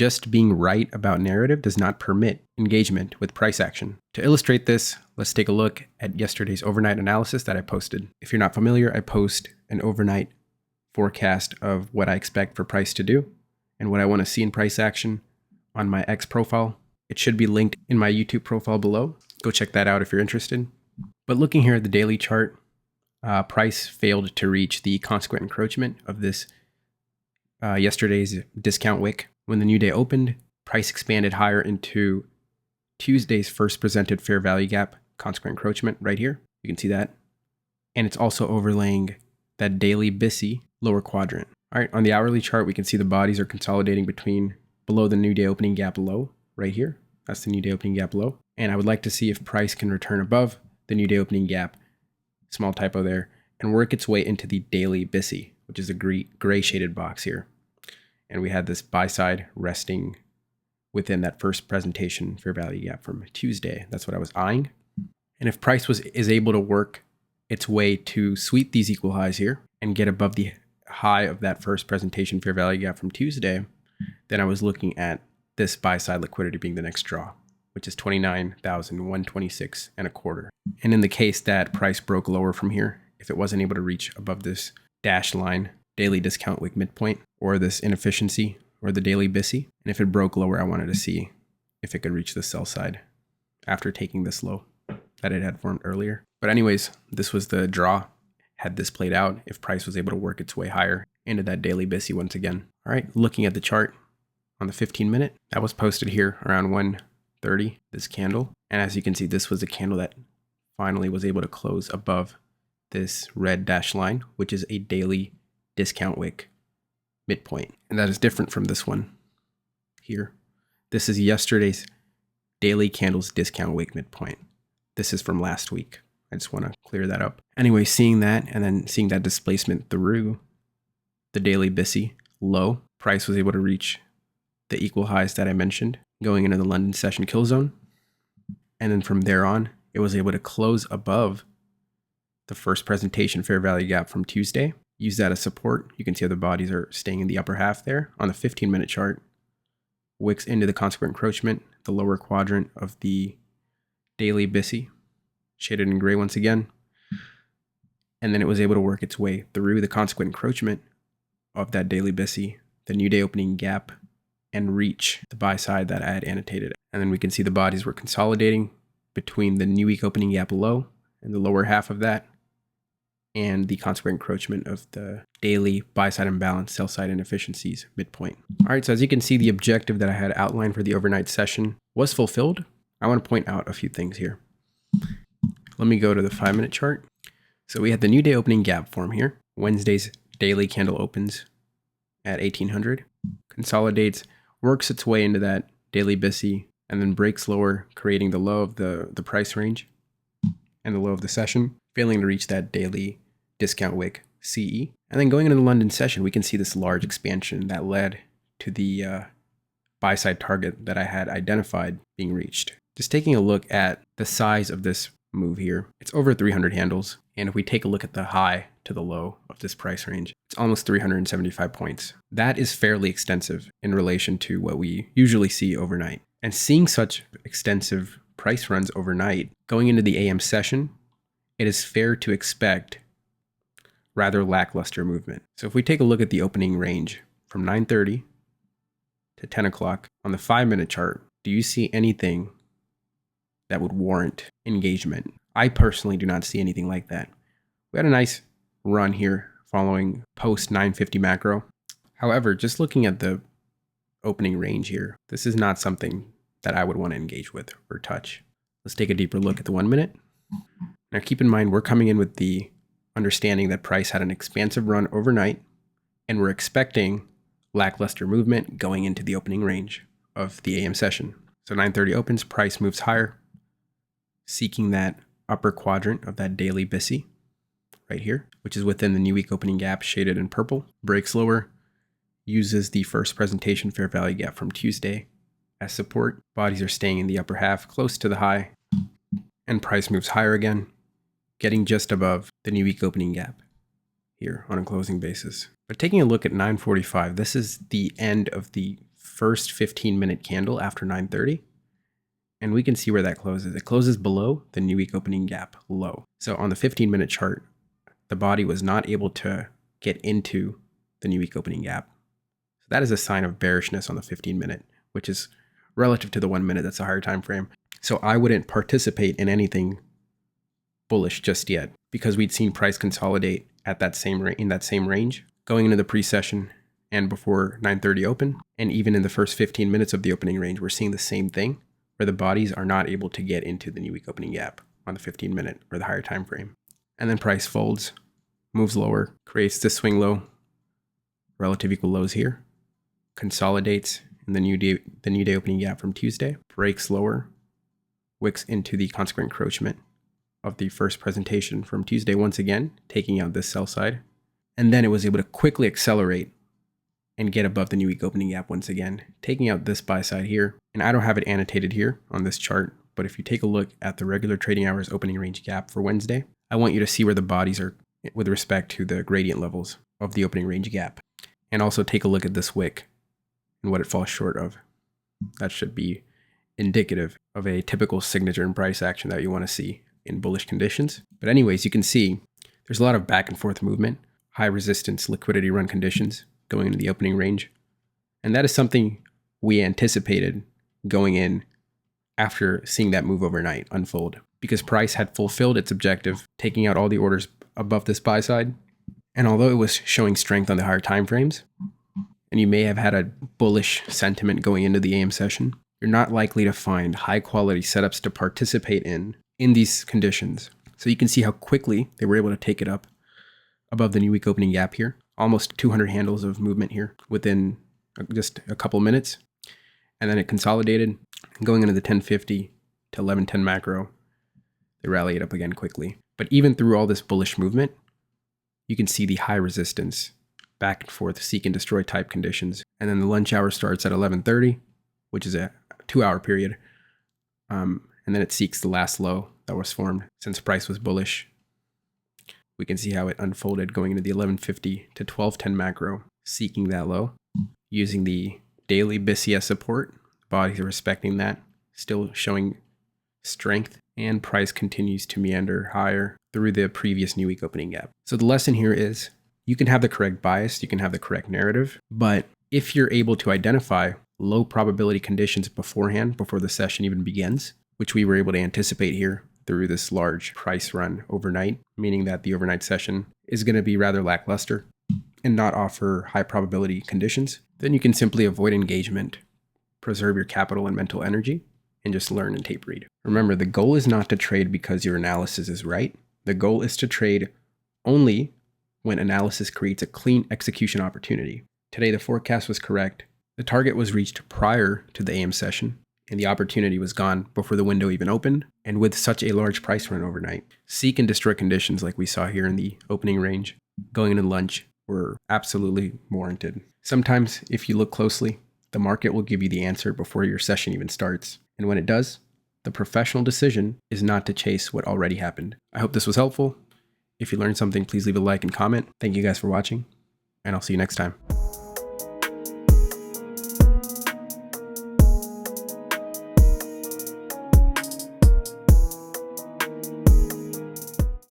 just being right about narrative does not permit engagement with price action. To illustrate this, let's take a look at yesterday's overnight analysis that I posted. If you're not familiar, I post an overnight forecast of what I expect for price to do and what I want to see in price action on my X profile. It should be linked in my YouTube profile below. Go check that out if you're interested. But looking here at the daily chart, price failed to reach the consequent encroachment of this yesterday's discount wick. When the new day opened, price expanded higher into Tuesday's first presented fair value gap consequent encroachment right here. You can see that. And it's also overlaying that daily BISI lower quadrant. All right, on the hourly chart, we can see the bodies are consolidating below the new day opening gap low right here. That's the new day opening gap low. And I would like to see if price can return above the new day opening gap, small typo there, and work its way into the daily BISI, which is a gray shaded box here. And we had this buy side resting within that first presentation fair value gap from Tuesday. That's what I was eyeing. And if price is able to work its way to sweep these equal highs here and get above the high of that first presentation fair value gap from Tuesday, then I was looking at this buy side liquidity being the next draw, which is 29,126 and a quarter. And in the case that price broke lower from here, if it wasn't able to reach above this dashed line, daily discount wick midpoint, or this inefficiency, or the daily BISI, and if it broke lower, I wanted to see if it could reach the sell side after taking this low that it had formed earlier. But anyways, this was the draw. Had this played out, if price was able to work its way higher into that daily BISI once again. All right, looking at the chart on the 15-minute, that was posted here around 1:30, this candle. And as you can see, this was a candle that finally was able to close above this red dashed line, which is a daily discount wick midpoint. And that is different from this one here. This is yesterday's daily candles discount wick midpoint. This is from last week. I just want to clear that up. Anyway, seeing that and then seeing that displacement through the daily BISI low, price was able to reach the equal highs that I mentioned going into the London session kill zone. And then from there on, it was able to close above the first presentation fair value gap from Tuesday. Use that as support. You can see how the bodies are staying in the upper half there. On the 15-minute chart, wicks into the consequent encroachment, the lower quadrant of the daily BISI, shaded in gray once again. And then it was able to work its way through the consequent encroachment of that daily BISI, the new day opening gap, and reach the buy side that I had annotated. And then we can see the bodies were consolidating between the new week opening gap low and the lower half of that, and the consequent encroachment of the daily buy-side imbalance, sell-side inefficiencies midpoint. All right, so as you can see, the objective that I had outlined for the overnight session was fulfilled. I want to point out a few things here. Let me go to the 5-minute chart. So we had the new day opening gap form here. Wednesday's daily candle opens at 1800, consolidates, works its way into that daily BISI, and then breaks lower, creating the low of the price range and the low of the session, failing to reach that daily discount wick CE. And then going into the London session, we can see this large expansion that led to the buy side target that I had identified being reached. Just taking a look at the size of this move here, it's over 300 handles. And if we take a look at the high to the low of this price range, it's almost 375 points. That is fairly extensive in relation to what we usually see overnight. And seeing such extensive price runs overnight, going into the AM session, it is fair to expect rather lackluster movement. So if we take a look at the opening range from 9:30 to 10 o'clock on the 5-minute chart, do you see anything that would warrant engagement? I personally do not see anything like that. We had a nice run here following post 950 macro. However, just looking at the opening range here, this is not something that I would want to engage with or touch. Let's take a deeper look at the 1-minute. Now keep in mind, we're coming in with the understanding that price had an expansive run overnight, and we're expecting lackluster movement going into the opening range of the AM session. So 9:30 opens, price moves higher, seeking that upper quadrant of that daily BISI right here, which is within the new week opening gap shaded in purple, breaks lower, uses the first presentation fair value gap from Tuesday as support. Bodies are staying in the upper half close to the high, and price moves higher again, getting just above the new week opening gap here on a closing basis. But taking a look at 9:45, this is the end of the first 15-minute candle after 9:30. And we can see where that closes. It closes below the new week opening gap low. So on the 15-minute chart, the body was not able to get into the new week opening gap. So that is a sign of bearishness on the 15-minute, which is relative to the 1 minute. That's a higher time frame. So I wouldn't participate in anything bullish just yet because we'd seen price consolidate at that same in that same range going into the pre-session and before 9:30 open. And even in the first 15 minutes of the opening range, we're seeing the same thing, where the bodies are not able to get into the new week opening gap on the 15-minute or the higher time frame. And then price folds, moves lower, creates this swing low, relative equal lows here, consolidates in the new day opening gap from Tuesday, breaks lower, wicks into the consequent encroachment of the first presentation from Tuesday once again, taking out this sell side. And then it was able to quickly accelerate and get above the new week opening gap once again, taking out this buy side here. And I don't have it annotated here on this chart, but if you take a look at the regular trading hours opening range gap for Wednesday, I want you to see where the bodies are with respect to the gradient levels of the opening range gap. And also take a look at this wick and what it falls short of. That should be indicative of a typical signature and price action that you want to see in bullish conditions. But anyways, you can see there's a lot of back and forth movement, high resistance liquidity run conditions going into the opening range. And that is something we anticipated going in after seeing that move overnight unfold, because price had fulfilled its objective, taking out all the orders above this buy side. And although it was showing strength on the higher time frames, and you may have had a bullish sentiment going into the AM session, you're not likely to find high quality setups to participate in these conditions. So you can see how quickly they were able to take it up above the new week opening gap here. Almost 200 handles of movement here within just a couple minutes. And then it consolidated, going into the 1050 to 1110 macro. They rally it up again quickly. But even through all this bullish movement, you can see the high resistance, back and forth, seek and destroy type conditions. And then the lunch hour starts at 11:30, which is a 2-hour period. And then it seeks the last low that was formed since price was bullish. We can see how it unfolded going into the 1150 to 1210 macro, seeking that low, using the daily BCS support. Bodies are respecting that, still showing strength, and price continues to meander higher through the previous new week opening gap. So the lesson here is you can have the correct bias, you can have the correct narrative, but if you're able to identify low probability conditions beforehand, before the session even begins, which we were able to anticipate here through this large price run overnight, meaning that the overnight session is going to be rather lackluster and not offer high probability conditions, then you can simply avoid engagement, preserve your capital and mental energy, and just learn and tape read. Remember, the goal is not to trade because your analysis is right. The goal is to trade only when analysis creates a clean execution opportunity. Today, the forecast was correct. The target was reached prior to the AM session, and the opportunity was gone before the window even opened. And with such a large price run overnight, seek and destroy conditions like we saw here in the opening range going into lunch were absolutely warranted. Sometimes, if you look closely, the market will give you the answer before your session even starts. And when it does, the professional decision is not to chase what already happened. I hope this was helpful. If you learned something, please leave a like and comment. Thank you guys for watching, and I'll see you next time.